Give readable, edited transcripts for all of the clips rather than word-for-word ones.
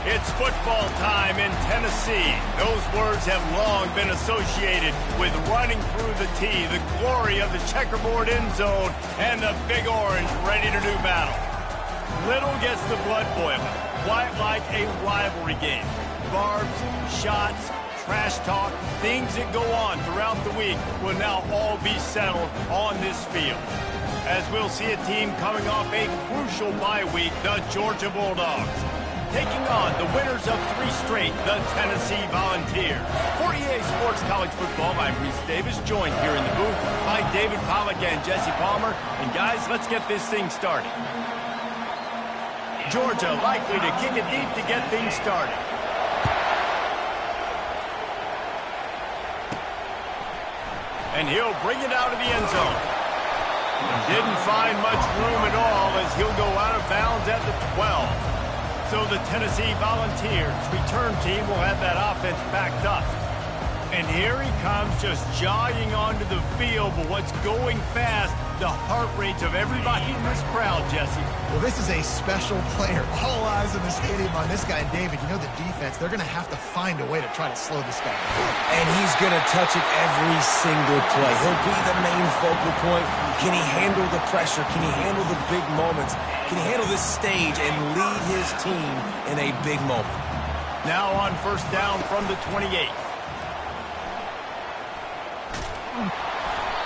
It's football time in Tennessee. Those words have long been associated with running through the tee, the glory of the checkerboard end zone, and the Big Orange ready to do battle. Little gets the blood boiling, quite like a rivalry game. Barbs, shots, trash talk, things that go on throughout the week will now all be settled on this field. As we'll see a team coming off a crucial bye week, the Georgia Bulldogs, taking on the winners of 3 straight, the Tennessee Volunteers. For EA Sports College Football, I'm Reese Davis, joined here in the booth by David Pollack and Jesse Palmer. And guys, let's get this thing started. Georgia likely to kick it deep to get things started. And he'll bring it out of the end zone. And didn't find much room at all as he'll go out of bounds at the 12. So the Tennessee Volunteers return team will have that offense backed up. And here he comes just jogging onto the field, but what's going fast, the heart rates of everybody in this crowd, Jesse. Well, this is a special player. All eyes in the stadium on this guy. And David, you know the defense, they're going to have to find a way to try to slow this guy down. And he's going to touch it every single play. He'll be the main focal point. Can he handle the pressure? Can he handle the big moments? Can he handle this stage and lead his team in a big moment? Now on first down from the 28.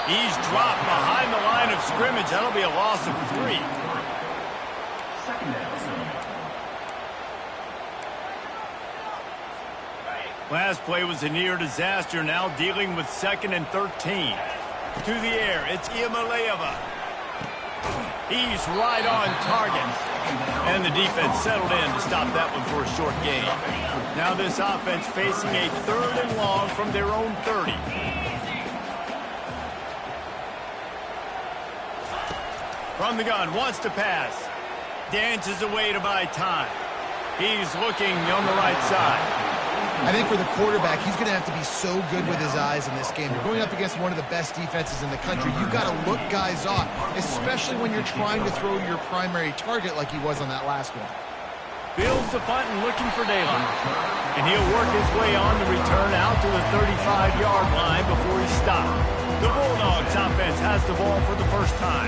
He's dropped behind the line of scrimmage. That'll be a loss of 3. Last play was a near disaster. Now dealing with 2nd and 13. To the air, it's Iamaleava. He's right on target. And the defense settled in to stop that one for a short gain. Now this offense facing a 3rd and long from their own 30. From the gun, wants to pass. Dances away to buy time. He's looking on the right side. I think for the quarterback, he's going to have to be so good with his eyes in this game. You're going up against one of the best defenses in the country. You've got to look guys off, especially when you're trying to throw to your primary target like he was on that last one. Builds the punt and looking for daylight. And he'll work his way on the return out to the 35-yard line before he's stopped. The Bulldogs offense has the ball for the first time.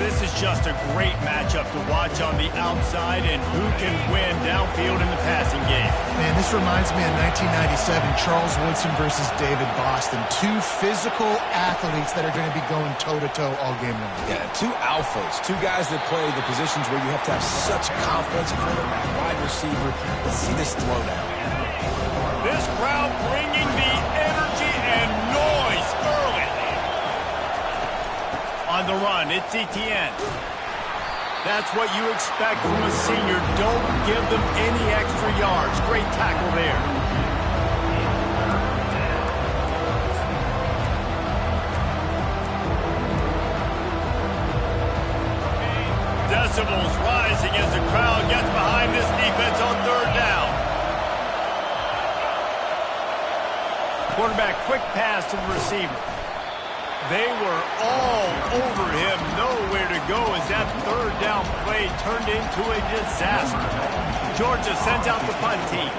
This is just a great matchup to watch on the outside and who can win downfield in the passing game. Man, this reminds me of 1997, Charles Woodson versus David Boston. 2 physical athletes that are going to be going toe-to-toe all game long. Yeah, 2 alphas, 2 guys that play the positions where you have to have such confidence, quarterback, wide receiver. Let's see this throwdown. This crowd bringing the energy and noise early. On the run, it's Etienne. That's what you expect from a senior. Don't give them any extra yards. Great tackle there. Decibels rising as the crowd gets behind this defense on 3rd down. Quarterback, quick pass to the receiver. They were all over him, nowhere to go as that 3rd down play turned into a disaster. Georgia sends out the punt team.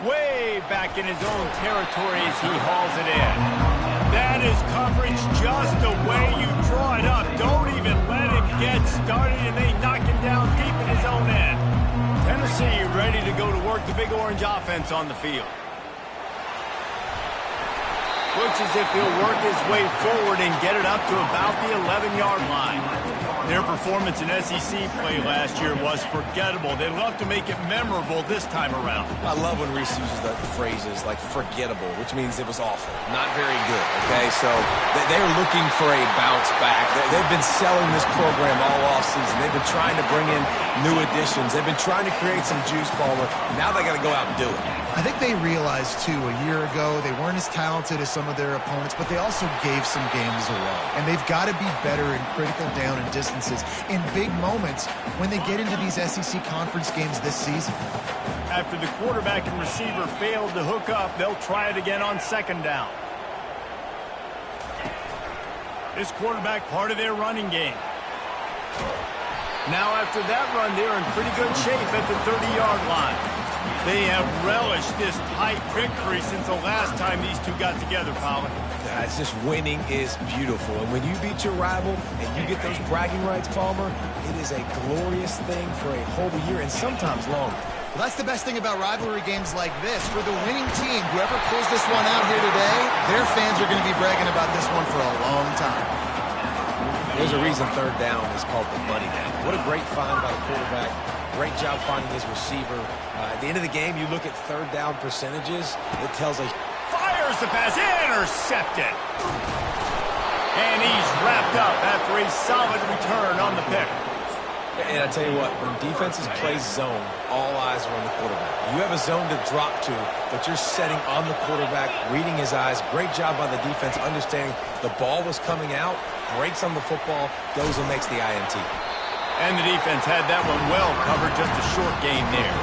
Way back in his own territory as he hauls it in. That is coverage just the way you draw it up. Don't even let him get started, and they knock him down deep in his own end. Tennessee ready to go to work the Big Orange offense on the field. Looks as if he'll work his way forward and get it up to about the 11-yard line. Their performance in SEC play last year was forgettable. They'd love to make it memorable this time around. I love when Reese uses the phrases like forgettable, which means it was awful, not very good, okay? So they're looking for a bounce back. They've been selling this program all offseason. They've been trying to bring in new additions. They've been trying to create some juice, Palmer. Now they got to go out and do it. I think they realized, too, a year ago they weren't as talented as some of their opponents, but they also gave some games away. And they've got to be better in critical down and distances in big moments when they get into these SEC conference games this season. After the quarterback and receiver failed to hook up, they'll try it again on 2nd down. This quarterback part of their running game. Now after that run, they're in pretty good shape at the 30-yard line. They have relished this tight victory since the last time these two got together, Pollard. It's just winning is beautiful. And when you beat your rival and you get those bragging rights, Palmer, it is a glorious thing for a whole year and sometimes longer. Well, that's the best thing about rivalry games like this. For the winning team, whoever pulls this one out here today, their fans are going to be bragging about this one for a long time. There's a reason third down is called the money down. What a great find by the quarterback. Great job finding his receiver. At the end of the game, you look at third down percentages. It tells a... Fires the pass, intercepted. And he's wrapped up after a solid return on the pick. And I tell you what, when defenses play zone, all eyes are on the quarterback. You have a zone to drop to, but you're setting on the quarterback, reading his eyes. Great job by the defense, understanding the ball was coming out, breaks on the football, goes and makes the INT. And the defense had that one well covered, just a short gain there.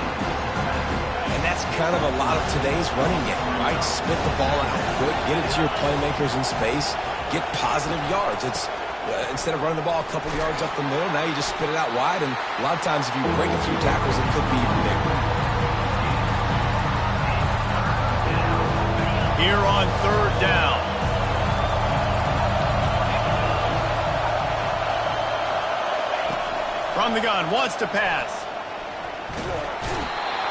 And that's kind of a lot of today's running game, right? Spit the ball out quick, get it to your playmakers in space, get positive yards. It's instead of running the ball a couple yards up the middle, now you just spit it out wide, and a lot of times if you break a few tackles, it could be even bigger. Here on third down. From the gun, wants to pass.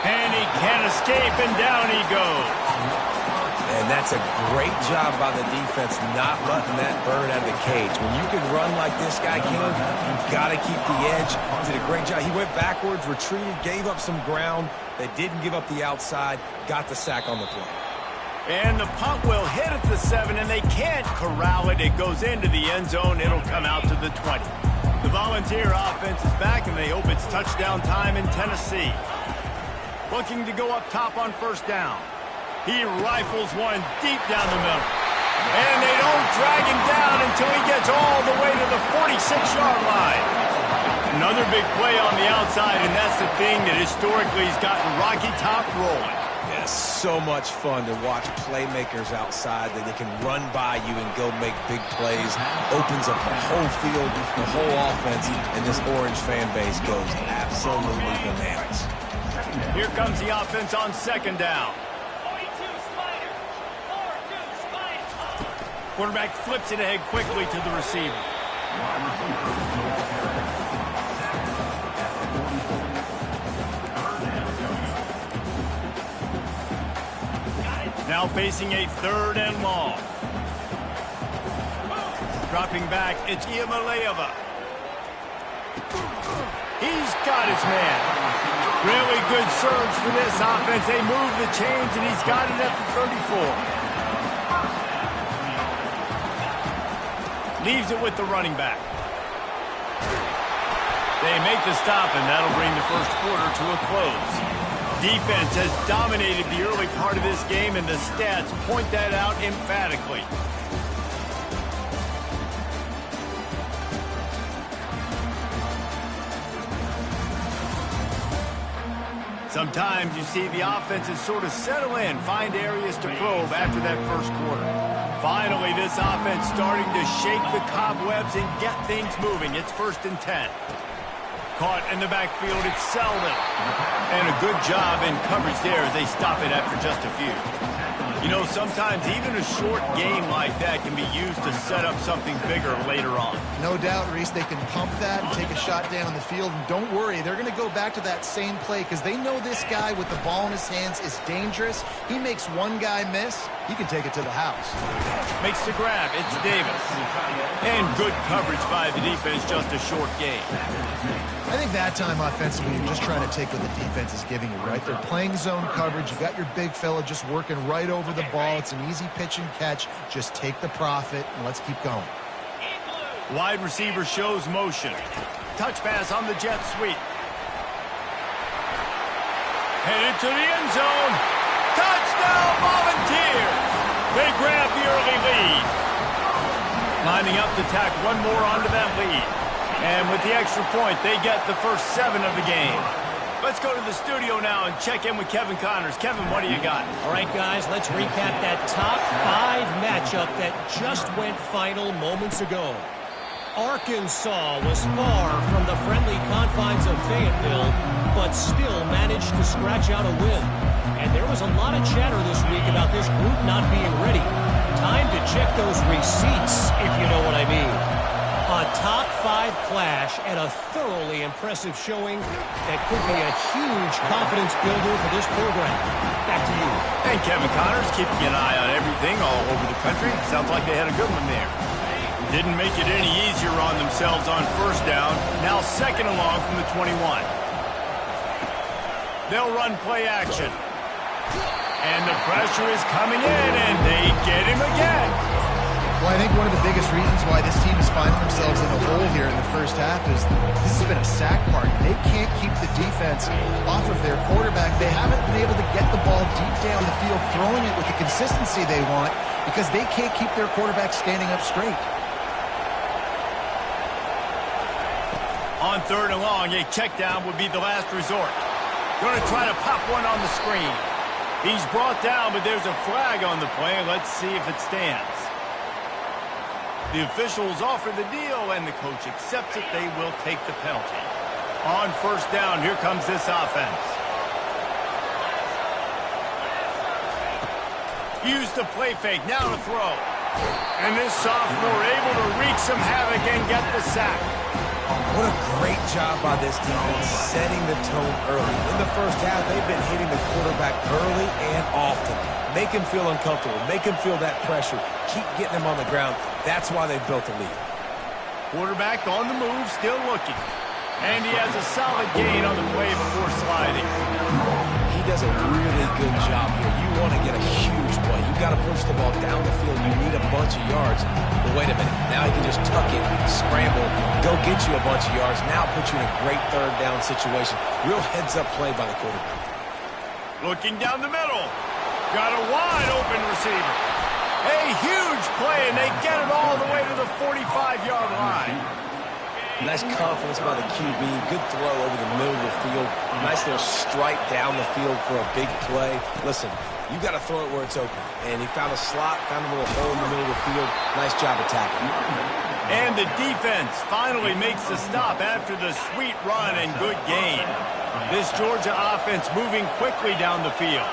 And he can't escape, and down he goes. And that's a great job by the defense not letting that bird out of the cage. When you can run like this guy can, you've got to keep the edge. Did a great job. He went backwards, retreated, gave up some ground. They didn't give up the outside, got the sack on the play. And the punt will hit at the 7, and they can't corral it. It goes into the end zone. It'll come out to the 20. The Volunteer offense is back, and they hope it's touchdown time in Tennessee. Looking to go up top on first down. He rifles one deep down the middle. And they don't drag him down until he gets all the way to the 46-yard line. Another big play on the outside, and that's the thing that historically has gotten Rocky Top rolling. Yeah, so much fun to watch playmakers outside that they can run by you and go make big plays. Opens up the whole field, the whole offense, and this Orange fan base goes absolutely bananas. Here comes the offense on second down. Quarterback flips it ahead quickly to the receiver. Now facing a third and long. Dropping back, it's Iamaleava. He's got his man. Really good surge for this offense. They move the chains, and he's got it at the 34. Leaves it with the running back. They make the stop, and that'll bring the first quarter to a close. Defense has dominated the early part of this game, and the stats point that out emphatically. Sometimes you see the offenses sort of settle in, find areas to probe after that first quarter. Finally, this offense starting to shake the cobwebs and get things moving. It's 1st and 10. Caught in the backfield, it's Selden. And a good job in coverage there as they stop it after just a few. You know, sometimes even a short game like that can be used to set up something bigger later on. No doubt, Reese, they can pump that and take a shot down the field. And don't worry, they're going to go back to that same play because they know this guy with the ball in his hands is dangerous. He makes one guy miss, he can take it to the house. Makes the grab, it's Davis. And good coverage by the defense, just a short game. I think that time offensively, you're just trying to take what the defense is giving you, right? They're playing zone coverage. You got your big fella just working right over the ball. It's an easy pitch and catch. Just take the profit, and let's keep going. Wide receiver shows motion. Touch pass on the jet sweep. Headed to the end zone. Touchdown, Volunteers! They grab the early lead. Lining up to tack one more onto that lead. And with the extra point, they get the first 7 of the game. Let's go to the studio now and check in with Kevin Connors. Kevin, what do you got? All right, guys, let's recap that top 5 matchup that just went final moments ago. Arkansas was far from the friendly confines of Fayetteville, but still managed to scratch out a win. And there was a lot of chatter this week about this group not being ready. Time to check those receipts, if you know what I mean. A top 5 clash and a thoroughly impressive showing that could be a huge confidence builder for this program. Back to you. And Kevin Connors keeping an eye on everything all over the country. Sounds like they had a good one there. Didn't make it any easier on themselves on first down. Now second along from the 21. They'll run play action. And the pressure is coming in, and they get him again. Well, I think one of the biggest reasons why this team is finding themselves in a hole here in the first half is this has been a sack party. They can't keep the defense off of their quarterback. They haven't been able to get the ball deep down the field, throwing it with the consistency they want because they can't keep their quarterback standing up straight. On third and long, a check down would be the last resort. Going to try to pop one on the screen. He's brought down, but there's a flag on the play. Let's see if it stands. The officials offer the deal, and the coach accepts it. They will take the penalty. On first down, here comes this offense. Use the play fake, now to throw. And this sophomore able to wreak some havoc and get the sack. What a great job by this defense setting the tone early. In the first half, they've been hitting the quarterback early and often. Make him feel uncomfortable. Make him feel that pressure. Keep getting him on the ground. That's why they've built a lead. Quarterback on the move, still looking. And he has a solid gain on the play before sliding. He does a really good job here. You want to get a huge play. You got to push the ball down the field. You need a bunch of yards. But wait a minute. Now he can just tuck it, scramble, go get you a bunch of yards. Now put you in a great third down situation. Real heads-up play by the quarterback. Looking down the middle. Got a wide open receiver. A huge play, and they get it all the way to the 45-yard line. Nice confidence by the QB. Good throw over the middle of the field. Nice little stripe down the field for a big play. Listen, you got to throw it where it's open. And he found a slot, found a little hole in the middle of the field. Nice job attacking. And the defense finally makes the stop after the sweet run and good gain. This Georgia offense moving quickly down the field.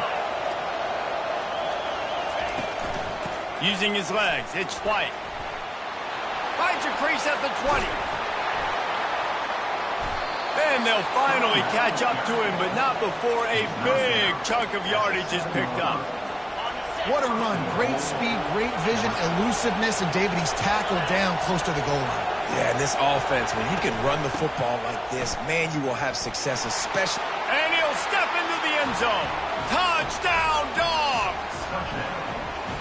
Using his legs, it's White. Finds a crease at the 20. And they'll finally catch up to him, but not before a big chunk of yardage is picked up. What a run. Great speed, great vision, elusiveness, and David, he's tackled down close to the goal line. Yeah, and this offense, when he can run the football like this, man, you will have success, especially... And he'll step into the end zone. Touchdown, Dogs!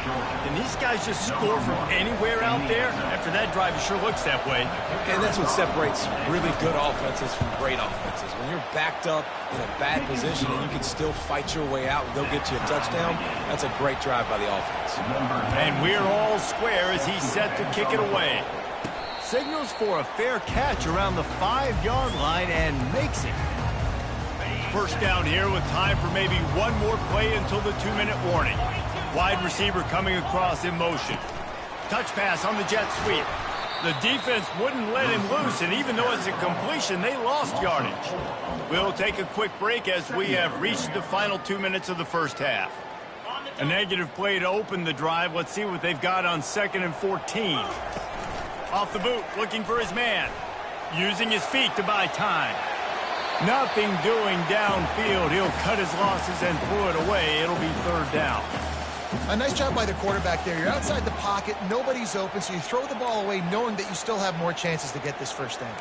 And these guys just score from anywhere out there. After that drive, it sure looks that way. And that's what separates really good offenses from great offenses. When you're backed up in a bad position and you can still fight your way out and go get you a touchdown, that's a great drive by the offense. And we're all square as he's set to kick it away. Signals for a fair catch around the 5-yard line and makes it. First down here with time for maybe one more play until the 2-minute warning. Wide receiver coming across in motion. Touch pass on the jet sweep. The defense wouldn't let him loose, and even though it's a completion, they lost yardage. We'll take a quick break as we have reached the final 2 minutes of the first half. A negative play to open the drive. Let's see what they've got on 2nd and 14. Off the boot, looking for his man. Using his feet to buy time. Nothing doing downfield. He'll cut his losses and throw it away. It'll be third down. A nice job by the quarterback there. You're outside the pocket, nobody's open, so you throw the ball away knowing that you still have more chances to get this first down.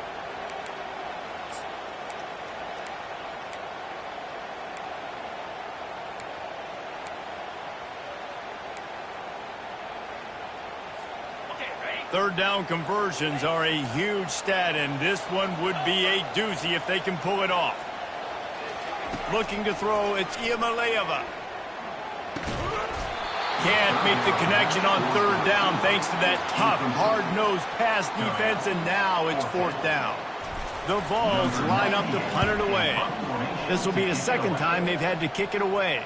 Third down conversions are a huge stat, and this one would be a doozy if they can pull it off. Looking to throw, it's Iamaleava. Can't make the connection on third down thanks to that tough, hard-nosed pass defense, and now it's fourth down. The Vols line up to punt it away. This will be the second time they've had to kick it away.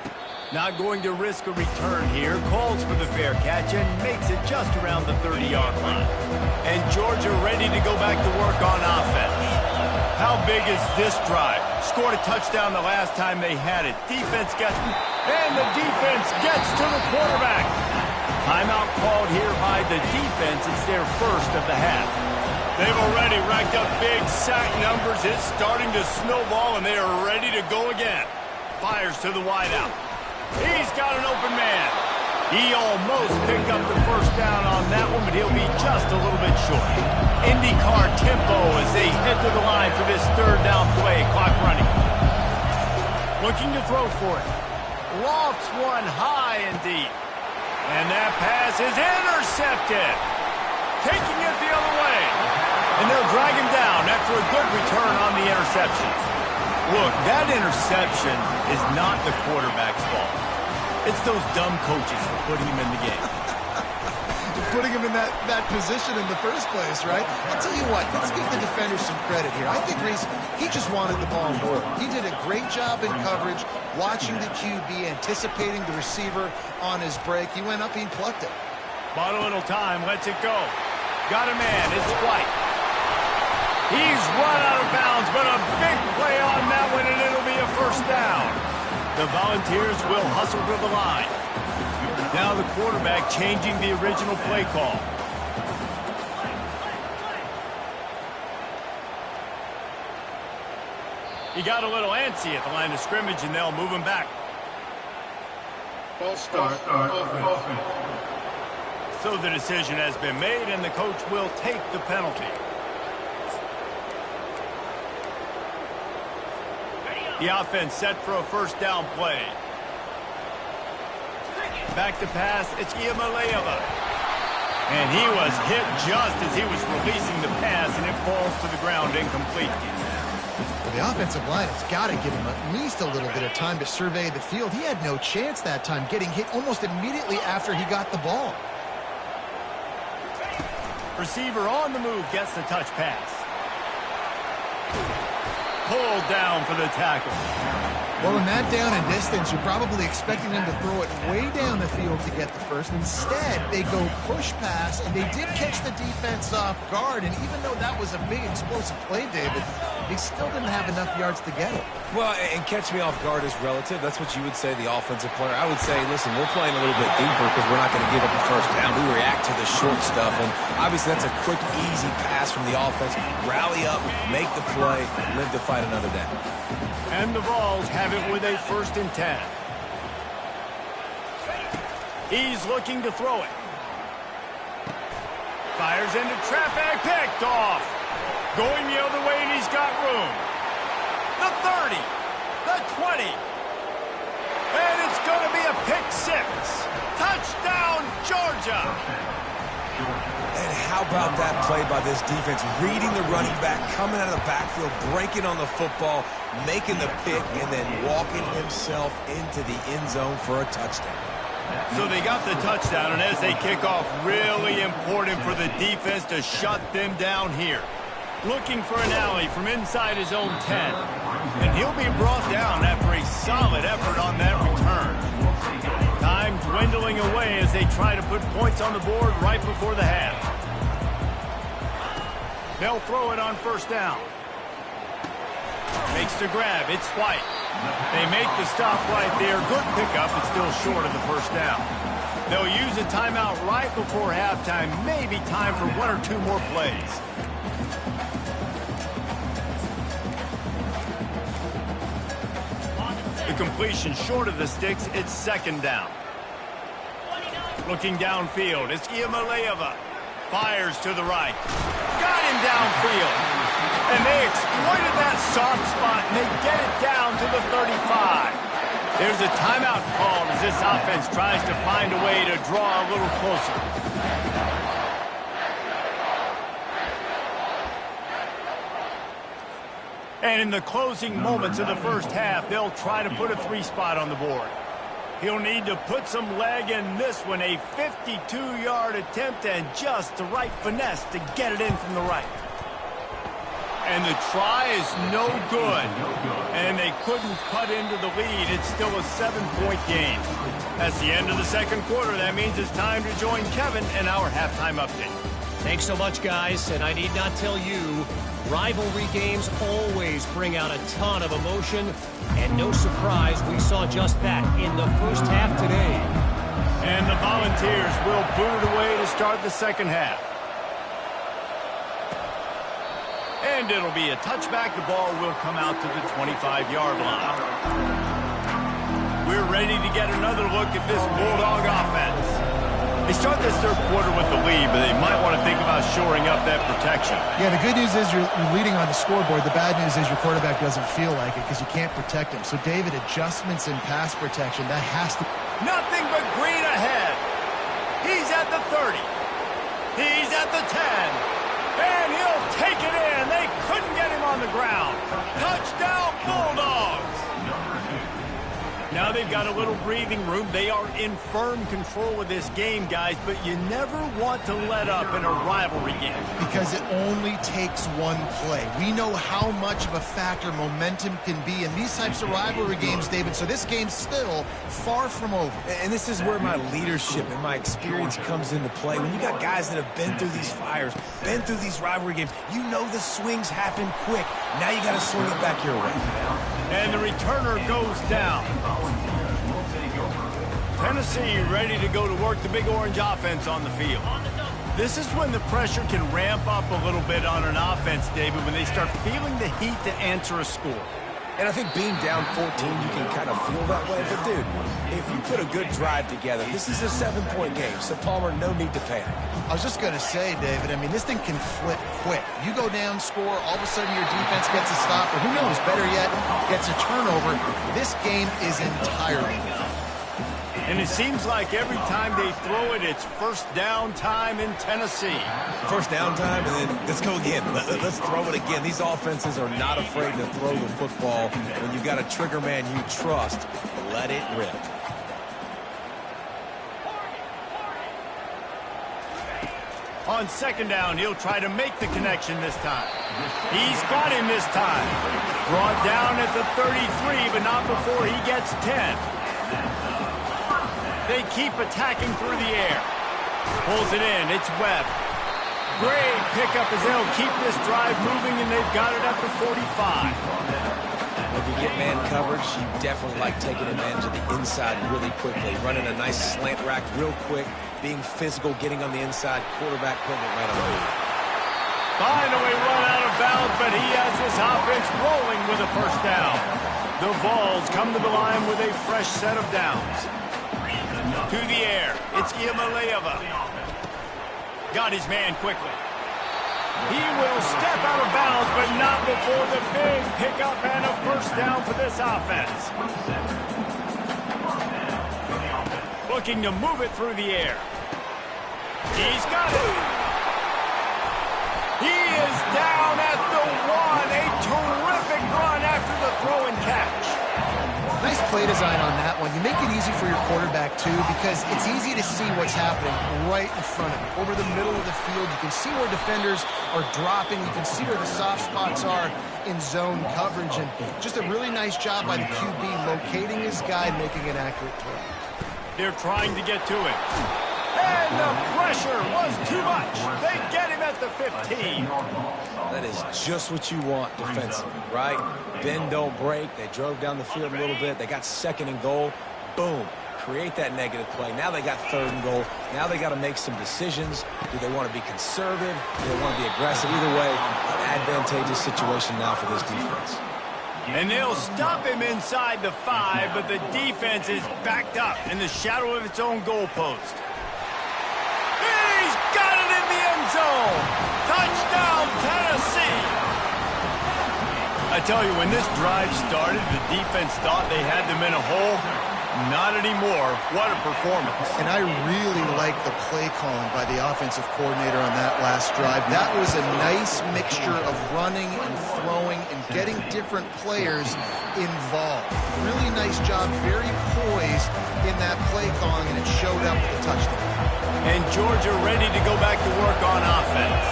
Not going to risk a return here. Calls for the fair catch and makes it just around the 30-yard line. And Georgia ready to go back to work on offense. How big is this drive? Scored a touchdown the last time they had it. Defense gets, and the defense gets to the quarterback. Timeout called here by the defense. It's their first of the half. They've already racked up big sack numbers. It's starting to snowball, and they are ready to go again. Fires to the wideout. He's got an open man. He almost picked up the first down on that one, but he'll be just a little bit short. IndyCar tempo as they head to the line for this third down play. Clock running. Looking to throw for it. Lofts one high and deep. And that pass is intercepted. Taking it the other way. And they'll drag him down after a good return on the interception. Look, that interception is not the quarterback's fault. It's those dumb coaches for putting him in the game. Putting him in that position in the first place, right? I'll tell you what, let's give the defender some credit here. I think Reese, he just wanted the ball more. He did a great job in coverage, watching the QB, anticipating the receiver on his break. He went up and plucked it. Bought a little time, lets it go. Got a man, it's White. He's run out of bounds, but a big play on that one, and it'll be a first down. The Volunteers will hustle to the line. Now the quarterback changing the original play call. He got a little antsy at the line of scrimmage, and they'll move him back. False start, offense. So the decision has been made, and the coach will take the penalty. The offense set for a first down play. Back to pass, it's Iamaleava. And he was hit just as he was releasing the pass, and it falls to the ground incomplete. Well, the offensive line has got to give him at least a little bit of time to survey the field. He had no chance that time, getting hit almost immediately after he got the ball. Receiver on the move gets the touch pass. Pulled down for the tackle. Well, in that down and distance, you're probably expecting them to throw it way down the field to get the first. Instead, they go push pass, and they did catch the defense off guard. And even though that was a big explosive play, David, they still didn't have enough yards to get it. Well, and catch me off guard is relative. That's what you would say, the offensive player. I would say, listen, we're playing a little bit deeper because we're not going to give up the first down. We react to the short stuff, and obviously that's a quick, easy pass from the offense. Rally up, make the play, live to fight another day. And the Vols have it with a 1st and 10. He's looking to throw it. Fires into traffic, picked off. Going the other way, and he's got room. The 30, the 20. And it's going to be a pick six. Touchdown, Georgia. And how about that play by this defense? Reading the running back, coming out of the backfield, breaking on the football, making the pick, and then walking himself into the end zone for a touchdown. So they got the touchdown, and as they kick off, really important for the defense to shut them down here. Looking for an alley from inside his own 10. And he'll be brought down after a solid effort on that return. Time dwindling away as they try to put points on the board right before the half. They'll throw it on first down. Makes the grab. It's White. They make the stop right there. Good pickup, but still short of the first down. They'll use a timeout right before halftime. Maybe time for 1 or 2 more plays. The completion short of the sticks. It's 2nd down. Looking downfield, it's Iamaleava. Fires to the right. Got him downfield. And they exploited that soft spot, and they get it down to the 35. There's a timeout called as this offense tries to find a way to draw a little closer. And in the closing moments of the first half, they'll try to put a 3 spot on the board. He'll need to put some leg in this one, a 52-yard attempt, and just the right finesse to get it in from the right. And the try is no good. And they couldn't cut into the lead. It's still a 7-point game. That's the end of the second quarter. That means it's time to join Kevin in our halftime update. Thanks so much, guys. And I need not tell you, rivalry games always bring out a ton of emotion. And no surprise, we saw just that in the first half today. And the Volunteers will boot it away to start the second half. And it'll be a touchback. The ball will come out to the 25-yard line. We're ready to get another look at this Bulldog offense. They start this third quarter with the lead, but they might want to think about shoring up that protection. Yeah, the good news is you're leading on the scoreboard. The bad news is your quarterback doesn't feel like it because you can't protect him. So, David, adjustments in pass protection, that has to... Nothing but green ahead. He's at the 30. He's at the 10. And he'll take it in. They couldn't get him on the ground. Touchdown, Bulldogs. Now they've got a little breathing room. They are in firm control of this game, guys, but you never want to let up in a rivalry game. Because it only takes one play. We know how much of a factor momentum can be in these types of rivalry games, David, so this game's still far from over. And this is where my leadership and my experience comes into play. When you got guys that have been through these fires, been through these rivalry games, you know the swings happen quick. Now you got to swing it back your way. And the returner goes down. Tennessee ready to go to work the Big Orange offense on the field. This is when the pressure can ramp up a little bit on an offense, David, when they start feeling the heat to answer a score. And I think being down 14, you can kind of feel that way. But, dude, if you put a good drive together, this is a 7-point game. So, Palmer, no need to panic. I was just going to say, David, I mean, this thing can flip quick. You go down, score, all of a sudden your defense gets a stop, or who knows, better yet, gets a turnover. This game is entirely different. And it seems like every time they throw it, it's first down time in Tennessee. First down time, and then let's go again. Let's throw it again. These offenses are not afraid to throw the football. When you've got a trigger man you trust, let it rip. On second down, he'll try to make the connection this time. He's got him this time. Brought down at the 33, but not before he gets 10. They keep attacking through the air. Pulls it in. It's Webb. Great pickup as they'll keep this drive moving, and they've got it at the 45. If you get man coverage, you definitely like taking advantage of the inside really quickly. Running a nice slant rack real quick, being physical, getting on the inside, quarterback putting it right on the move. Finally run out of bounds, but he has this offense rolling with a first down. The Vols come to the line with a fresh set of downs. To the air, it's Iamaleava. Got his man quickly. He will step out of bounds, but not before the big pickup and a first down for this offense. Looking to move it through the air. He's got it. He is down at the 1. A terrific run after the throw and catch. Nice play design on that one. You make it easy for your quarterback, too, because it's easy to see what's happening right in front of you. Over the middle of the field, you can see where defenders are dropping. You can see where the soft spots are in zone coverage. And just a really nice job by the QB locating his guy and making an accurate throw. They're trying to get to it. And the pressure was too much. They get him at the 15. That is just what you want defensively, right? Bend, don't break. They drove down the field a little bit. They got second and goal. Boom. Create that negative play. Now they got third and goal. Now they got to make some decisions. Do they want to be conservative? Do they want to be aggressive? Either way, an advantageous situation now for this defense. And they'll stop him inside the 5, but the defense is backed up in the shadow of its own goalpost. He's got it in the end zone. Touchdown, Tennessee. I tell you, when this drive started, the defense thought they had them in a hole. Not anymore. What a performance. And I really like the play calling by the offensive coordinator on that last drive. That was a nice mixture of running and throwing and getting different players involved. Really nice job, very poised in that play calling, and it showed up with a touchdown. And Georgia ready to go back to work on offense.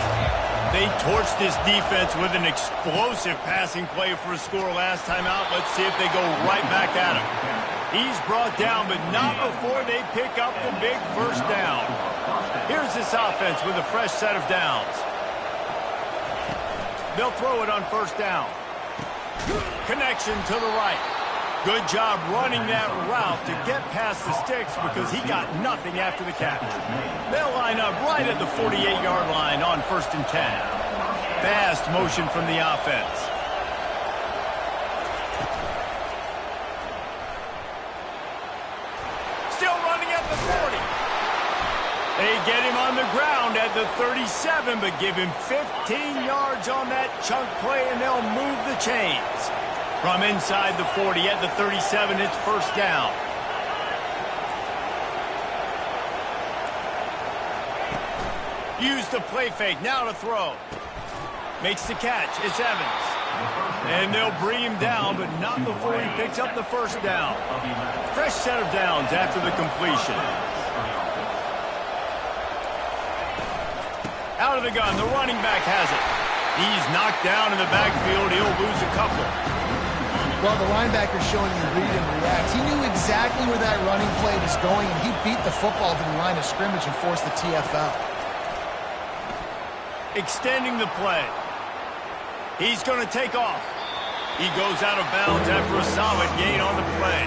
They torched this defense with an explosive passing play for a score last time out. Let's see if they go right back at him. He's brought down, but not before they pick up the big first down. Here's this offense with a fresh set of downs. They'll throw it on first down. Connection to the right. Good job running that route to get past the sticks because he got nothing after the catch. They'll line up right at the 48-yard line on 1st and 10. Fast motion from the offense. Still running at the 40. They get him on the ground at the 37, but give him 15 yards on that chunk play, and they'll move the chains. From inside the 40 at the 37, it's first down. Use the play fake, now to throw. Makes the catch, it's Evans. And they'll bring him down, but not before he picks up the first down. Fresh set of downs after the completion. Out of the gun, the running back has it. He's knocked down in the backfield, he'll lose a couple. Well, the linebacker's showing you read and react. He knew exactly where that running play was going, and he beat the football to the line of scrimmage and forced the TFL. Extending the play. He's going to take off. He goes out of bounds after a solid gain on the play.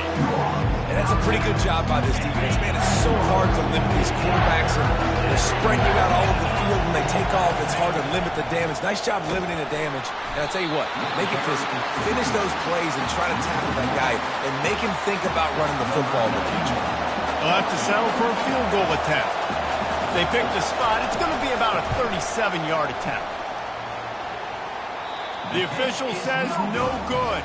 And that's a pretty good job by this defense. Man, it's so hard to limit these quarterbacks, and they're spreading you out all over the field. When they take off, it's hard to limit the damage. Nice job limiting the damage. And I'll tell you what, make it physical. Finish those plays and try to tackle that guy and make him think about running the football in the future. They'll have to settle for a field goal attempt. If they pick the spot, it's going to be about a 37-yard attempt. The official says no good.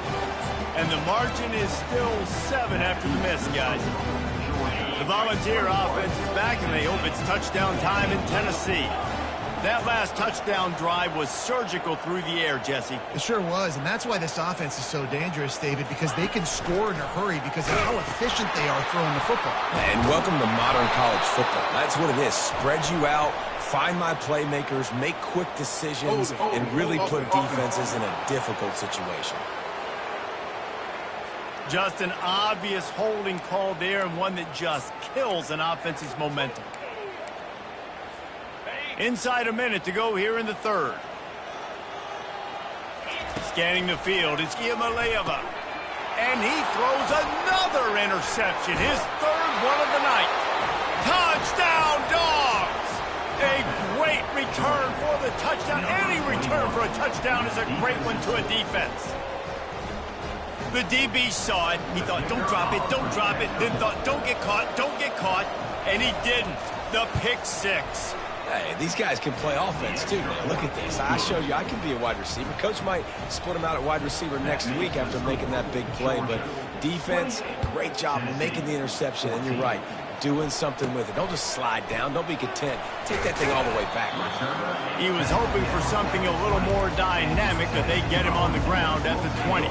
And the margin is still 7 after the miss, guys. The Volunteer offense is back, and they hope it's touchdown time in Tennessee. That last touchdown drive was surgical through the air, Jesse. It sure was, and that's why this offense is so dangerous, David, because they can score in a hurry because of how efficient they are throwing the football. And welcome to modern college football. That's what it is. Spread you out, find my playmakers, make quick decisions, and really put defenses in a difficult situation. Just an obvious holding call there, and one that just kills an offense's momentum. Inside a minute to go here in the third. Scanning the field, it's Iamaleava. And he throws another interception, his third one of the night. Touchdown, Dogs! A great return for the touchdown. Any return for a touchdown is a great one to a defense. The DB saw it. He thought, don't drop it, then thought, don't get caught, and he didn't. The pick six. Hey, these guys can play offense too, man. Look at this. I showed you I can be a wide receiver. Coach might split him out at wide receiver next week after making that big play, but defense, great job making the interception, and you're right, doing something with it. Don't just slide down. Don't be content. Take that thing all the way back. He was hoping for something a little more dynamic, but they get him on the ground at the 20.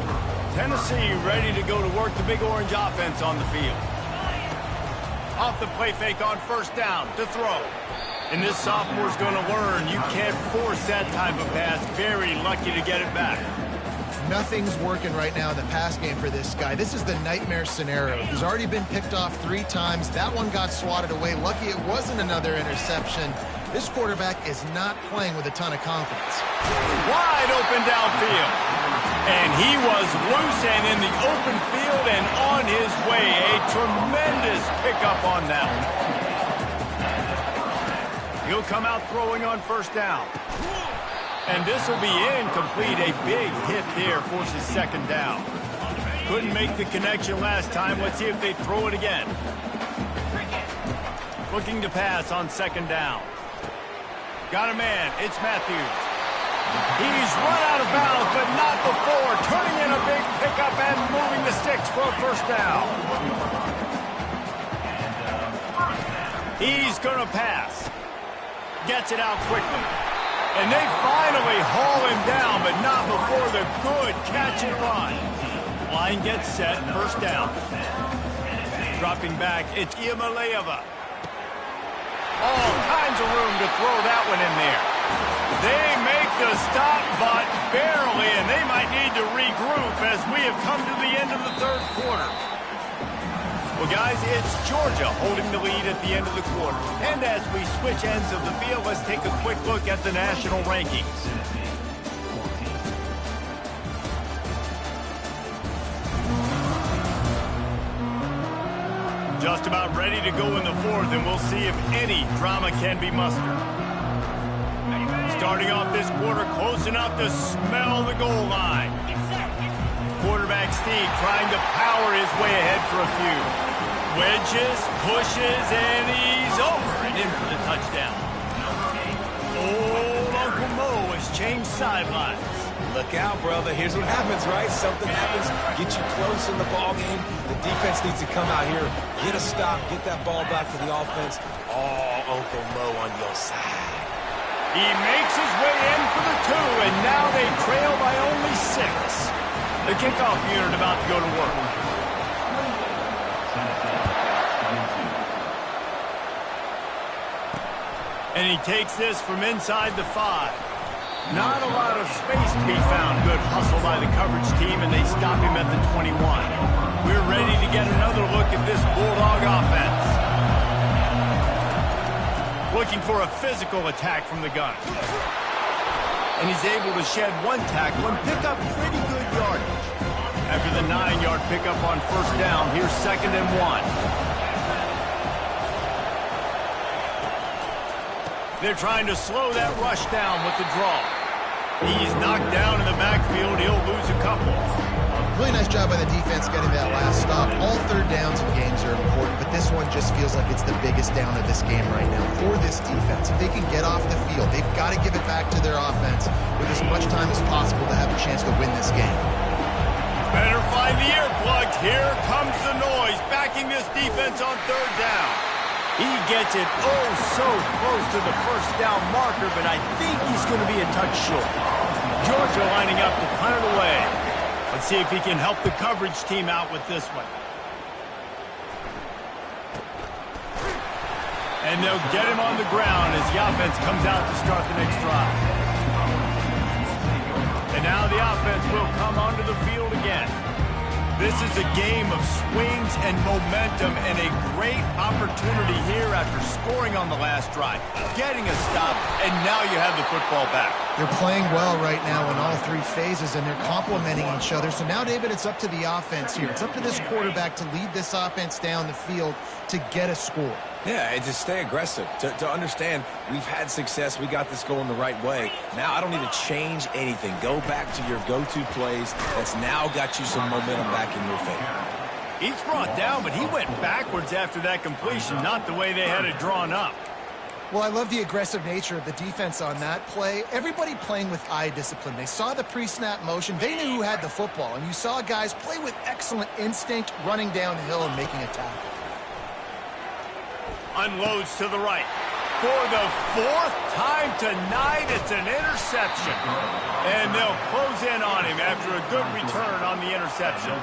Tennessee ready to go to work the Big Orange offense on the field. Off the play fake on first down to throw. And this sophomore's going to learn you can't force that type of pass. Very lucky to get it back. Nothing's working right now in the pass game for this guy. This is the nightmare scenario. He's already been picked off 3 times. That one got swatted away. Lucky it wasn't another interception. This quarterback is not playing with a ton of confidence. Wide open downfield. And he was loose and in the open field and on his way. A tremendous pickup on that one. He'll come out throwing on first down. And this will be incomplete. A big hit there forces second down. Couldn't make the connection last time. Let's see if they throw it again. Looking to pass on second down. Got a man. It's Matthews. He's run out of bounds, but not before. Turning in a big pickup and moving the sticks for a first down. He's going to pass. Gets it out quickly. And they finally haul him down, but not before the good catch and run. Line gets set, first down. Dropping back, it's Iamaleava. All kinds of room to throw that one in there. They make the stop, but barely, and they might need to regroup as we have come to the end of the third quarter. Well, guys, it's Georgia holding the lead at the end of the quarter. And as we switch ends of the field, let's take a quick look at the national rankings. Just about ready to go in the fourth, and we'll see if any drama can be mustered. Starting off this quarter close enough to smell the goal line. Quarterback Steve trying to power his way ahead for a few. Wedges, pushes, and he's over and in for the touchdown. Old Uncle Mo has changed sidelines. Look out, brother. Here's what happens, right? Something happens, get you close in the ball game. The defense needs to come out here, get a stop, get that ball back to the offense. Oh, Uncle Mo on your side. He makes his way in for the two, and now they trail by only 6. The kickoff unit about to go to work. And he takes this from inside the 5. Not a lot of space to be found. Good hustle by the coverage team, and they stop him at the 21. We're ready to get another look at this Bulldog offense. Looking for a physical attack from the gun. And he's able to shed one tackle and pick up pretty good yardage. After the 9-yard pickup on first down, here's 2nd and 1. They're trying to slow that rush down with the draw. He's knocked down in the backfield. He'll lose a couple. Really nice job by the defense getting that last stop. All third downs in games are important, but this one just feels like it's the biggest down of this game right now for this defense. If they can get off the field, they've got to give it back to their offense with as much time as possible to have a chance to win this game. Better find the earplugs. Here comes the noise, backing this defense on third down. He gets it so close to the first down marker, but I think he's going to be a touch short. Georgia lining up to punt it away. Let's see if he can help the coverage team out with this one. And they'll get him on the ground as the offense comes out to start the next drive. And now the offense will come onto the field again. This is a game of swings and momentum, and a great opportunity here after scoring on the last drive, getting a stop, and now you have the football back. They're playing well right now in all 3 phases, and they're complementing each other. So now, David, it's up to the offense here. It's up to this quarterback to lead this offense down the field to get a score. Yeah, and to stay aggressive, to understand we've had success, we got this going the right way. Now I don't need to change anything. Go back to your go-to plays. That's now got you some momentum back in your favor. He's brought down, but he went backwards after that completion, not the way they had it drawn up. Well, I love the aggressive nature of the defense on that play. Everybody playing with eye discipline. They saw the pre-snap motion. They knew who had the football, and you saw guys play with excellent instinct, running downhill and making a tackle. Unloads to the right. For the 4th time tonight, it's an interception. And they'll close in on him after a good return on the interception.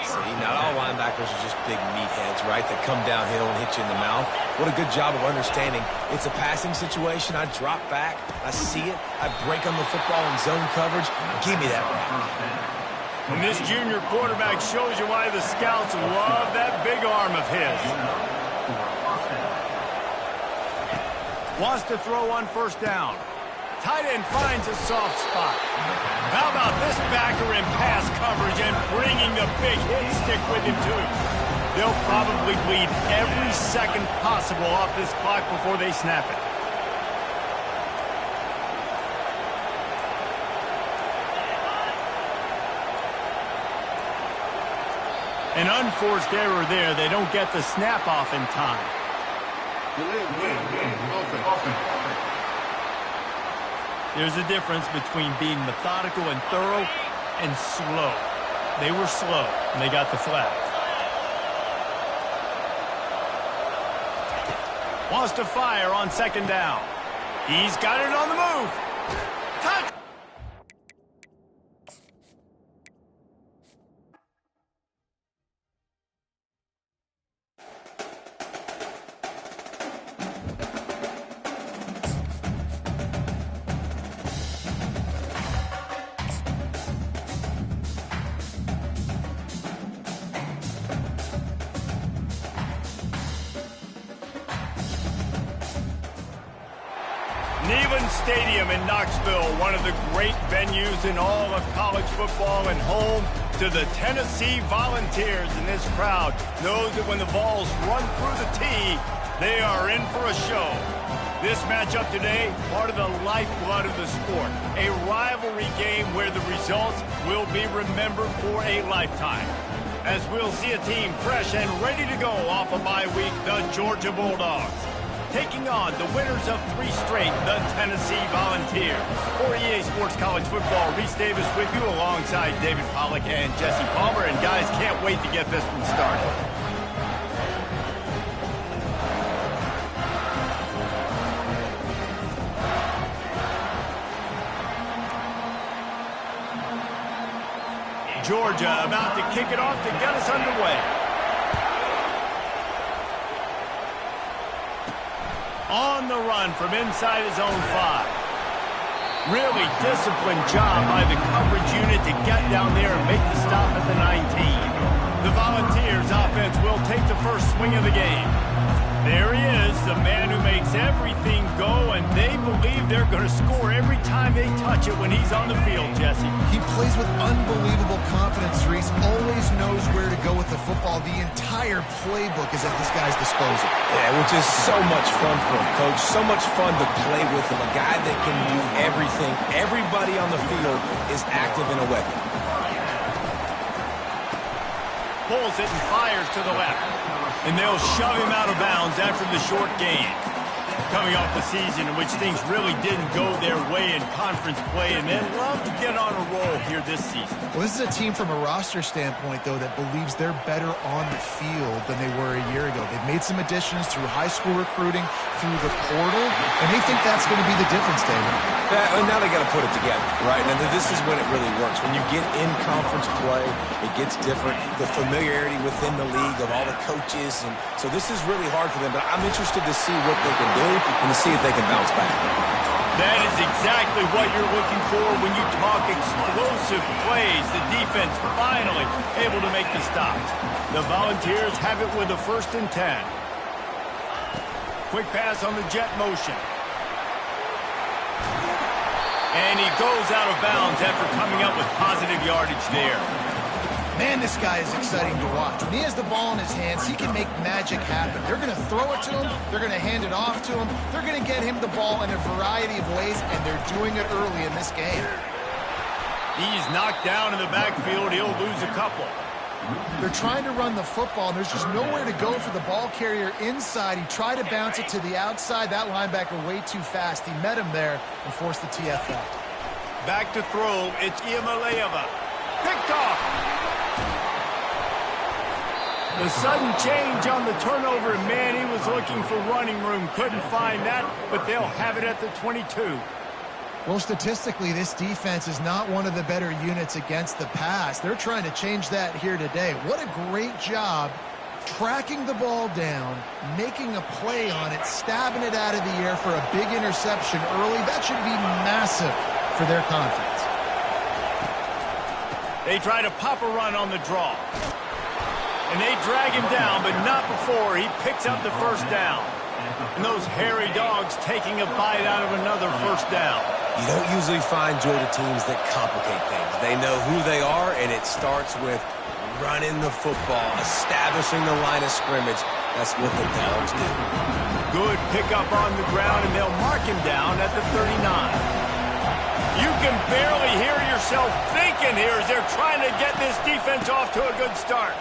See, not all linebackers are just big meatheads, right, that come downhill and hit you in the mouth. What a good job of understanding. It's a passing situation. I drop back. I see it. I break on the football in zone coverage. Give me that route. And this junior quarterback shows you why the scouts love that big arm of his. Wants to throw on first down. Tight end finds a soft spot. How about this backer in pass coverage and bringing the big hit stick with him, too? They'll probably bleed every second possible off this clock before they snap it. An unforced error there. They don't get the snap off in time. There's a difference between being methodical and thorough and slow. They were slow, and they got the flag. Wants to fire on second down. He's got it on the move. Touch! Neyland Stadium in Knoxville, one of the great venues in all of college football and home to the Tennessee Volunteers. And this crowd knows that when the balls run through the tee, they are in for a show. This matchup today, part of the lifeblood of the sport. A rivalry game where the results will be remembered for a lifetime. As we'll see a team fresh and ready to go off a bye week, the Georgia Bulldogs, taking on the winners of 3 straight, the Tennessee Volunteers. For EA Sports College Football, Reese Davis with you alongside David Pollack and Jesse Palmer. And guys, can't wait to get this one started. Georgia about to kick it off to get us underway. On the run from inside his own 5. Really disciplined job by the coverage unit to get down there and make the stop at the 19. The Volunteers offense will take the first swing of the game. There he is, the man who makes everything go, and they believe they're going to score every time they touch it when he's on the field, Jesse. He plays with unbelievable confidence, Reese. Always knows where to go with the football. The entire playbook is at this guy's disposal. Yeah, which is so much fun for him, Coach. So much fun to play with him. A guy that can do everything. Everybody on the field is active in a weapon. Pulls it and fires to the left. And they'll shove him out of bounds after the short gain. Coming off the season in which things really didn't go their way in conference play, and they'd love to get on a roll here this season. Well, this is a team from a roster standpoint, though, that believes they're better on the field than they were a year ago. They've made some additions through high school recruiting, through the portal, and they think that's going to be the difference, David. Yeah, and now they got to put it together, right? And this is when it really works. When you get in conference play, it gets different. The familiarity within the league of all the coaches, and so this is really hard for them. But I'm interested to see what they can do and to see if they can bounce back. That is exactly what you're looking for when you talk explosive plays. The defense finally able to make the stop. The Volunteers have it with a 1st and 10. Quick pass on the jet motion. And he goes out of bounds after coming up with positive yardage there. Man, this guy is exciting to watch. When he has the ball in his hands, he can make magic happen. They're going to throw it to him. They're going to hand it off to him. They're going to get him the ball in a variety of ways, and they're doing it early in this game. He's knocked down in the backfield. He'll lose a couple. They're trying to run the football, and there's just nowhere to go for the ball carrier inside. He tried to bounce it to the outside. That linebacker way too fast. He met him there and forced the TFL. Back to throw. It's Iamaleava. Picked off. The sudden change on the turnover, and man, he was looking for running room. Couldn't find that, but they'll have it at the 22. Well, statistically, this defense is not one of the better units against the pass. They're trying to change that here today. What a great job tracking the ball down, making a play on it, stabbing it out of the air for a big interception early. That should be massive for their confidence. They try to pop a run on the draw. And they drag him down, but not before he picks up the 1st down. And those hairy dogs taking a bite out of another 1st down. You don't usually find Georgia teams that complicate things. They know who they are, and it starts with running the football, establishing the line of scrimmage. That's what the Dogs do. Good pickup on the ground, and they'll mark him down at the 39. You can barely hear yourself thinking here as they're trying to get this defense off to a good start.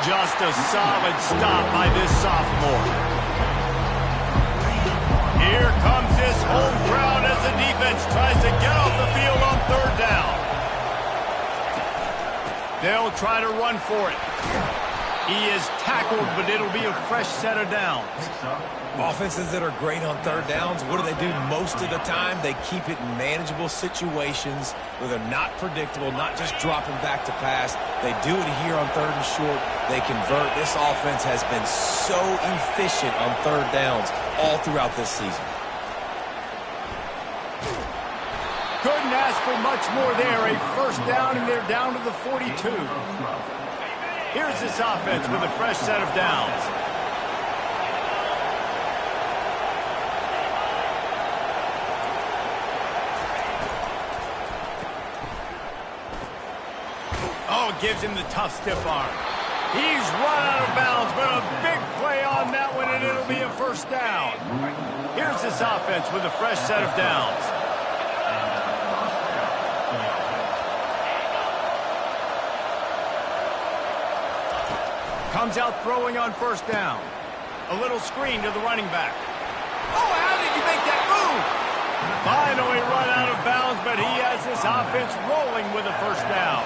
Just a solid stop by this sophomore. Here comes this home crowd as the defense tries to get off the field on 3rd down. They'll try to run for it. He is tackled, but it'll be a fresh set of downs. Offenses that are great on 3rd downs, what do? Most of the time, they keep it in manageable situations where they're not predictable, not just dropping back to pass. They do it here on 3rd and short. They convert. This offense has been so efficient on 3rd downs all throughout this season. Couldn't ask for much more there. A 1st down, and they're down to the 42. Here's this offense with a fresh set of downs. Oh, gives him the tough stiff arm. He's run out of bounds, but a big play on that one, and it'll be a first down. Here's this offense with a fresh set of downs. Comes out throwing on first down. A little screen to the running back. Oh, how did he make that move? Finally run out of bounds, but he has this offense rolling with a first down.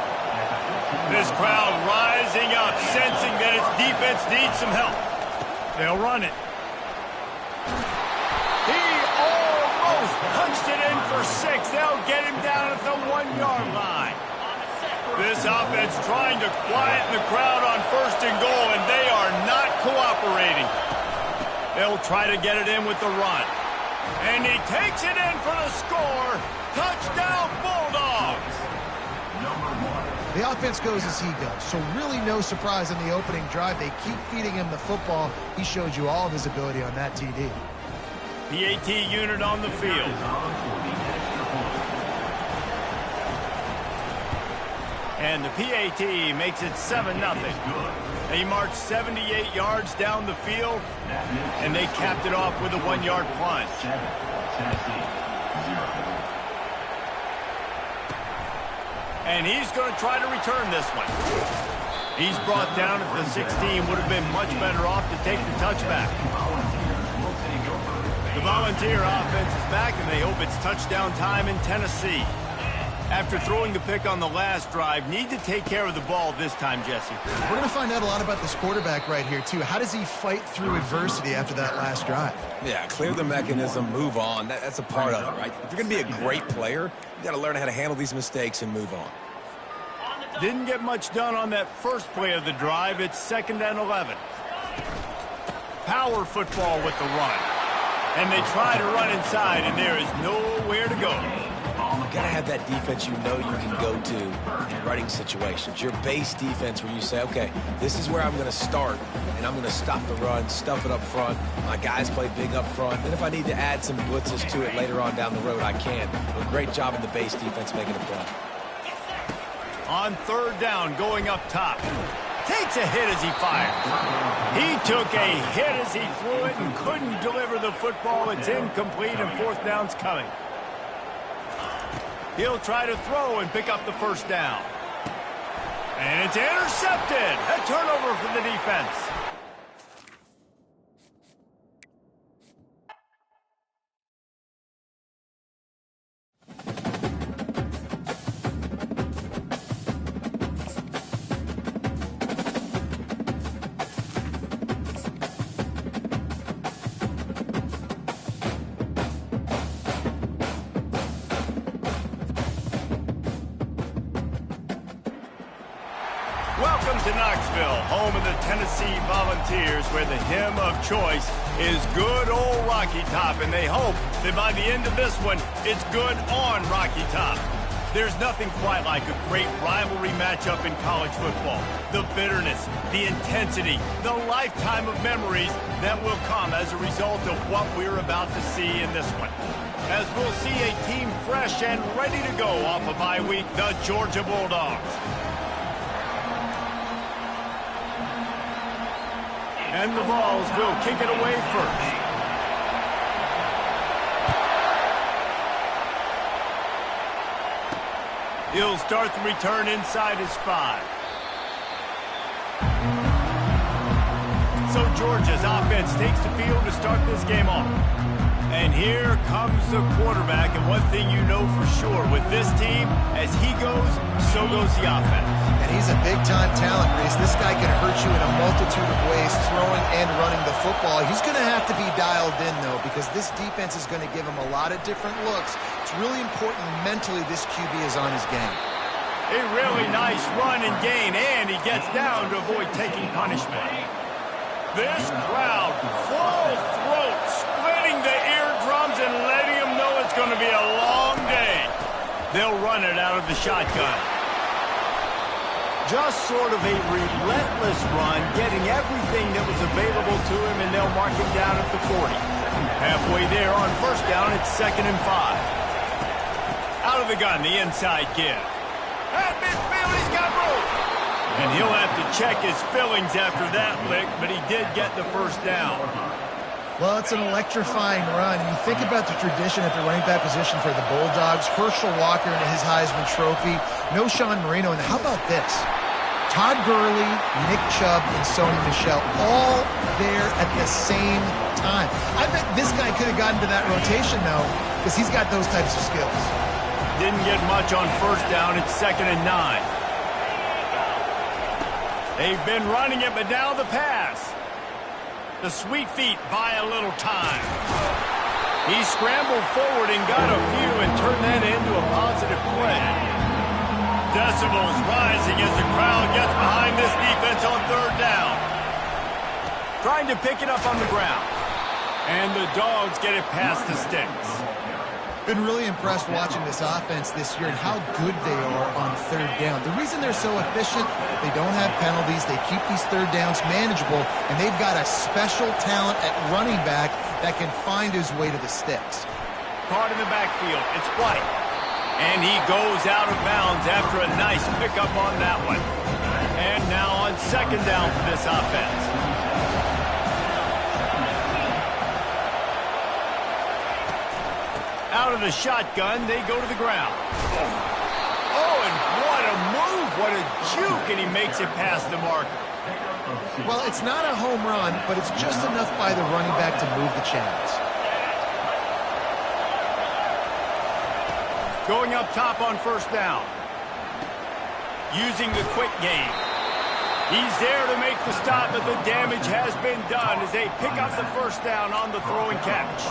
This crowd rising up, sensing that its defense needs some help. They'll run it. He almost punched it in for 6. They'll get him down at the 1-yard line. This offense trying to quieten the crowd on first and goal, and they are not cooperating. They'll try to get it in with the run. And he takes it in for the score. Touchdown, Bulldogs! The offense goes as he goes, so really no surprise in the opening drive. They keep feeding him the football. He showed you all of his ability on that TD. PAT unit on the field. And the PAT makes it 7-0. They marched 78 yards down the field, and they capped it off with a 1-yard plunge. And he's going to try to return this one. He's brought down at the 16. Would have been much better off to take the touchback. The Volunteer offense is back, and they hope it's touchdown time in Tennessee. After throwing the pick on the last drive, need to take care of the ball this time, Jesse. We're going to find out a lot about this quarterback right here, too. How does he fight through adversity after that last drive? Yeah, clear the mechanism, move on. That's a part of it, right? If you're going to be a great player, you got to learn how to handle these mistakes and move on. Didn't get much done on that first play of the drive. It's 2nd and 11. Power football with the run. And they try to run inside, and there is nowhere to go. You got to have that defense you know you can go to in running situations. Your base defense where you say, okay, this is where I'm going to start, and I'm going to stop the run, stuff it up front. My guys play big up front. Then if I need to add some blitzes to it later on down the road, I can. A great job in the base defense making a play. On 3rd down, going up top. Takes a hit as he fired. He took a hit as he threw it and couldn't deliver the football. It's incomplete, and 4th down's coming. He'll try to throw and pick up the first down. And it's intercepted. A turnover for the defense. Welcome to Knoxville, home of the Tennessee Volunteers, where the hymn of choice is good old Rocky Top, and they hope that by the end of this one, it's good on Rocky Top. There's nothing quite like a great rivalry matchup in college football. The bitterness, the intensity, the lifetime of memories that will come as a result of what we're about to see in this one. As we'll see a team fresh and ready to go off a bye week, the Georgia Bulldogs. And the Vols will kick it away first. He'll start the return inside his 5. So Georgia's offense takes the field to start this game off. And here comes the quarterback, and one thing you know for sure, with this team, as he goes, so goes the offense. And he's a big-time talent, Reese. This guy can hurt you in a multitude of ways, throwing and running the football. He's going to have to be dialed in, though, because this defense is going to give him a lot of different looks. It's really important mentally this QB is on his game. A really nice run and gain, and he gets down to avoid taking punishment. This crowd, full throat, splitting the eardrums and letting them know it's going to be a long day. They'll run it out of the shotgun. Just sort of a relentless run, getting everything that was available to him, and they'll mark him down at the 40. Halfway there on first down, it's 2nd and 5. Out of the gun, the inside give. At midfield, he's got room. And he'll have to check his fillings after that lick, but he did get the first down. Well, it's an electrifying run. You think about the tradition at the running back position for the Bulldogs. Herschel Walker and his Heisman Trophy. No Sean Marino. And how about this? Todd Gurley, Nick Chubb, and Sony Michel all there at the same time. I bet this guy could have gotten to that rotation, though, because he's got those types of skills. Didn't get much on first down. It's 2nd and 9. They've been running it, but now the pass. The sweet feet buy a little time. He scrambled forward and got a few and turned that into a positive play. Decibels rising as the crowd gets behind this defense on 3rd down. Trying to pick it up on the ground. And the Dogs get it past the sticks. Been really impressed watching this offense this year and how good they are on 3rd down. The reason they're so efficient, they don't have penalties, they keep these 3rd downs manageable, and they've got a special talent at running back that can find his way to the sticks. Caught in the backfield, it's White. And he goes out of bounds after a nice pickup on that one. And now on 2nd down for this offense. Out of the shotgun, they go to the ground. Oh, and what a move, what a juke, and he makes it past the marker. Well, it's not a home run, but it's just enough by the running back to move the chains. Going up top on 1st down. Using the quick game. He's there to make the stop, but the damage has been done as they pick up the 1st down on the throw and catch.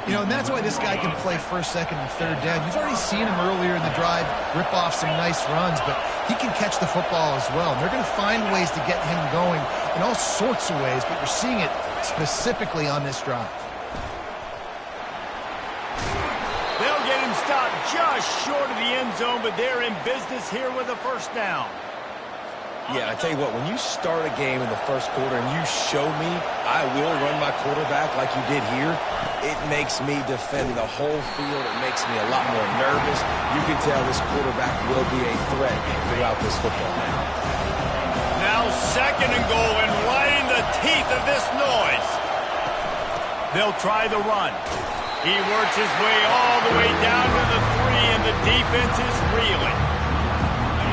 You know, and that's why this guy can play 1st, 2nd, and 3rd down. You've already seen him earlier in the drive rip off some nice runs, but he can catch the football as well. And they're going to find ways to get him going in all sorts of ways, but you're seeing it specifically on this drive. They'll get him stopped just short of the end zone, but they're in business here with a 1st down. Yeah, I tell you what, when you start a game in the 1st quarter and you show me I will run my quarterback like you did here, it makes me defend the whole field. It makes me a lot more nervous. You can tell this quarterback will be a threat throughout this football game. Now 2nd and goal and right in the teeth of this noise. They'll try the run. He works his way all the way down to the 3, and the defense is reeling.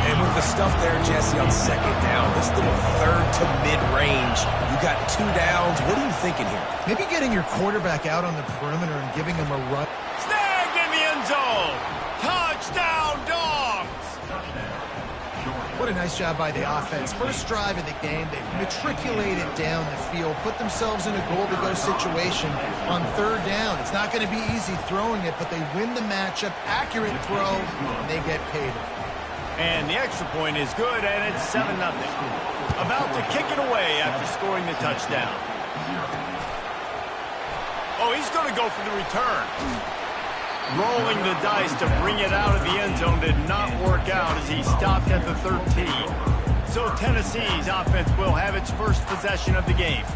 And with the stuff there, Jesse, on 2nd down, this little 3rd to mid-range, you got 2 downs. What are you thinking here? Maybe getting your quarterback out on the perimeter and giving him a run. Snagged in the end zone. Touchdown, Dogs. What a nice job by the offense. First drive of the game, they matriculated down the field, put themselves in a goal-to-go situation on 3rd down. It's not going to be easy throwing it, but they win the matchup. Accurate throw, and they get paid. And the extra point is good, and it's 7-0. About to kick it away after scoring the touchdown. Oh, he's going to go for the return. Rolling the dice to bring it out of the end zone did not work out as he stopped at the 13. So Tennessee's offense will have its first possession of the game.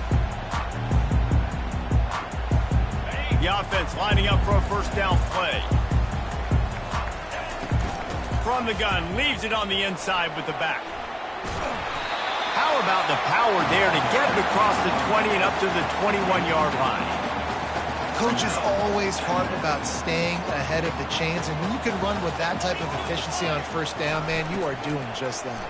The offense lining up for a 1st down play. From the gun, leaves it on the inside with the back. How about the power there to get it across the 20 and up to the 21-yard line? Coaches always harp about staying ahead of the chains, and when you can run with that type of efficiency on 1st down, man, you are doing just that.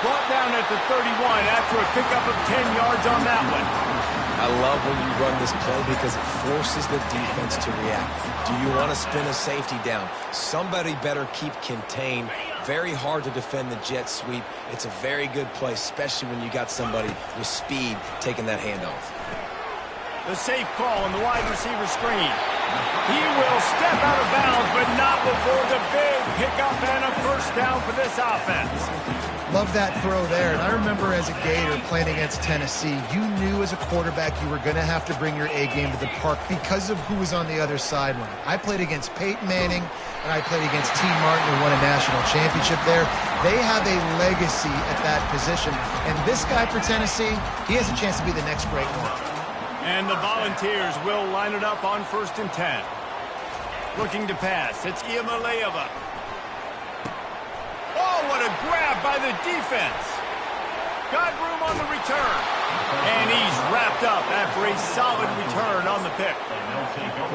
Brought down at the 31 after a pickup of 10 yards on that one. I love when you run this play because it forces the defense to react. Do you want to spin a safety down? Somebody better keep contained. Very hard to defend the jet sweep. It's a very good play, especially when you got somebody with speed taking that handoff. The safe call on the wide receiver screen. He will step out of bounds, but not before the big pickup and a 1st down for this offense. Love that throw there. And I remember as a Gator playing against Tennessee, you knew as a quarterback you were going to have to bring your A game to the park because of who was on the other sideline. I played against Peyton Manning, and I played against T. Martin, who won a national championship there. They have a legacy at that position. And this guy for Tennessee, he has a chance to be the next great one. And the Volunteers will line it up on 1st and 10. Looking to pass. It's Iamaleava. Oh, what a grab by the defense. Got room on the return. And he's wrapped up after a solid return on the pick.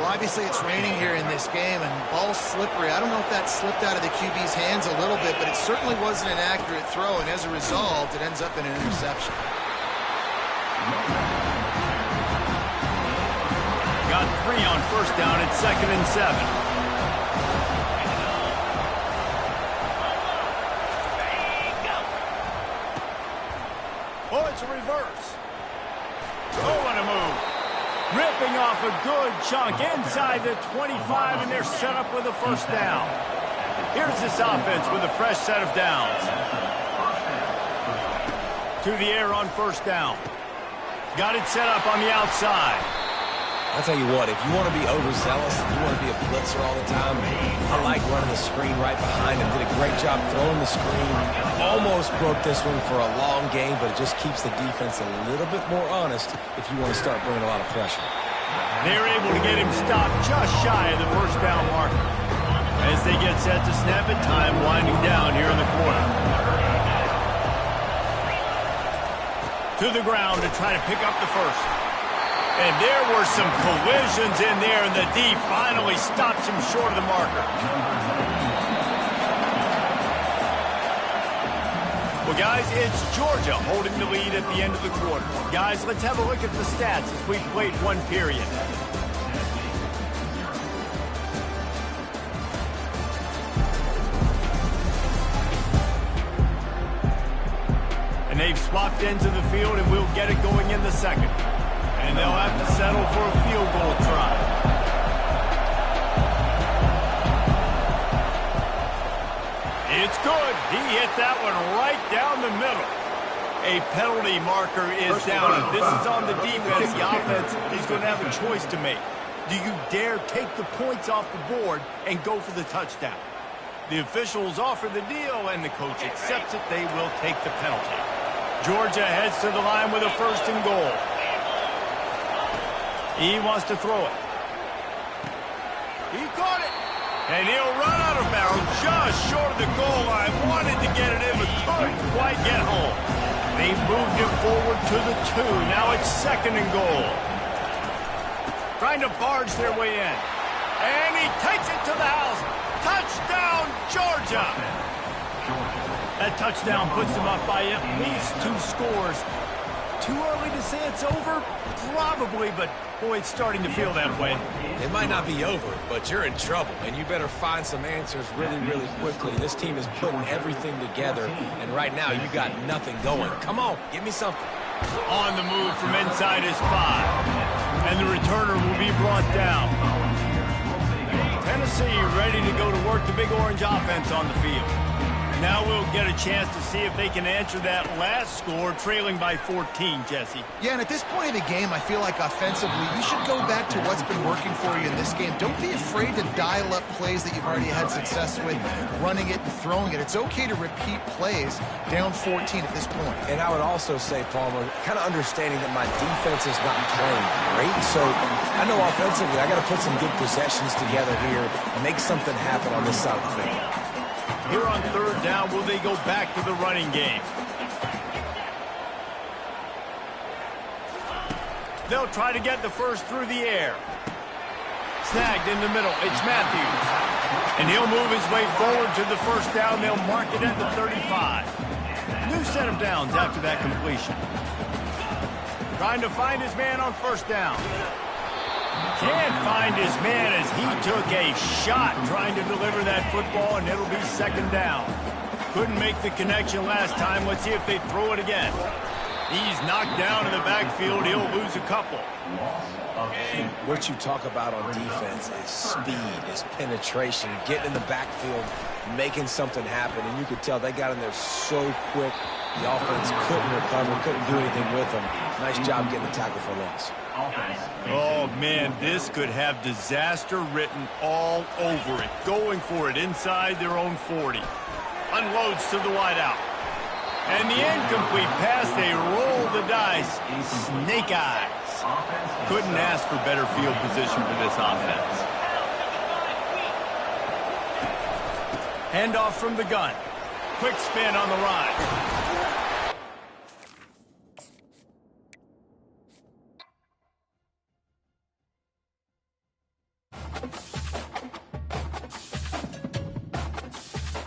Well, obviously it's raining here in this game, and ball's slippery. I don't know if that slipped out of the QB's hands a little bit, but it certainly wasn't an accurate throw, and as a result, it ends up in an interception. Got 3 on first down at 2nd and 7. Oh, it's a reverse. Oh, what a move. Ripping off a good chunk inside the 25, and they're set up with a first down. Here's this offense with a fresh set of downs. To the air on first down. Got it set up on the outside. I'll tell you what, if you want to be overzealous, you want to be a blitzer all the time, I like running the screen right behind him. Did a great job throwing the screen. Almost broke this one for a long game, but it just keeps the defense a little bit more honest if you want to start bringing a lot of pressure. They're able to get him stopped just shy of the first down marker. As they get set to snap it, time winding down here in the quarter. To the ground to try to pick up the first. And there were some collisions in there, and the D finally stops him short of the marker. Well, guys, it's Georgia holding the lead at the end of the quarter. Guys, let's have a look at the stats as we played one period. And they've swapped ends of the field, and we'll get it going in the second. And they'll have to settle for a field goal try. It's good. He hit that one right down the middle. A penalty marker is down. If this is on the defense, the offense is going to have a choice to make. Do you dare take the points off the board and go for the touchdown? The officials offer the deal, and the coach accepts it. They will take the penalty. Georgia heads to the line with a 1st and goal. He wants to throw it. He caught it. And he'll run out of bounds just short of the goal line. Wanted to get it in, but couldn't quite get home. They moved him forward to the 2. Now it's 2nd and goal. Trying to barge their way in. And he takes it to the house. Touchdown, Georgia. That touchdown puts them up by at least 2 scores. Too early to say it's over? Probably, but boy, it's starting to feel that way. It might not be over, but you're in trouble, and you better find some answers really, really quickly. This team is putting everything together, and right now you got nothing going. Come on, give me something. On the move from inside his 5, and the returner will be brought down. Tennessee ready to go to work the Big Orange offense on the field. Now we'll get a chance to see if they can answer that last score, trailing by 14, Jesse. Yeah, and at this point of the game, I feel like offensively, you should go back to what's been working for you in this game. Don't be afraid to dial up plays that you've already had success with, running it and throwing it. It's okay to repeat plays down 14 at this point. And I would also say, Palmer, kind of understanding that my defense is not playing great, so I know offensively I got to put some good possessions together here and make something happen on this side of the field. Here on 3rd down, will they go back to the running game? They'll try to get the first through the air. Snagged in the middle. It's Matthews. And he'll move his way forward to the first down. They'll mark it at the 35. New set of downs after that completion. Trying to find his man on first down. Can't find his man as he took a shot trying to deliver that football, and it'll be 2nd down. Couldn't make the connection last time. Let's see if they throw it again. He's knocked down in the backfield. He'll lose a couple. And what you talk about on defense is speed, is penetration, getting in the backfield, making something happen. And you could tell they got in there so quick. The offense couldn't recover, couldn't do anything with them. Nice job getting the tackle for loss. Oh, man, this could have disaster written all over it. Going for it inside their own 40. Unloads to the wideout. And the incomplete pass, they roll the dice. Snake eyes. Couldn't ask for better field position for this offense. Handoff from the gun. quick spin on the run.